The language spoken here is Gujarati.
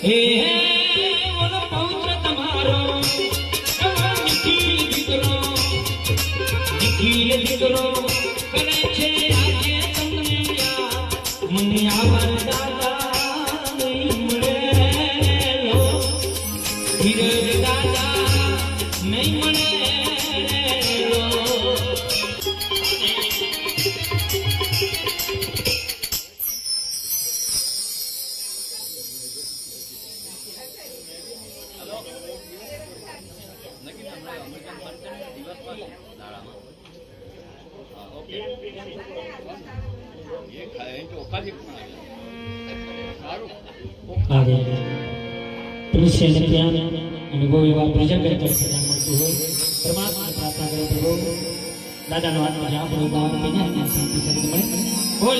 હે ઓલો પૌત્ર તમારો નિખિલ દીકરો કરે છે આજે તમને યાદ મને આવા દાદા નહીં મળેલો ધીરજ દાદા નહીં મળેલો અનુભવ એવા બીજા કઈ દર્શન મળતું હોય પરમાત્મા પ્રાર્થના કરે પ્રભુ દાદાનો આત્મા જ્યાં આપણું ગામ બન્યા શાંતિ મળે બોલ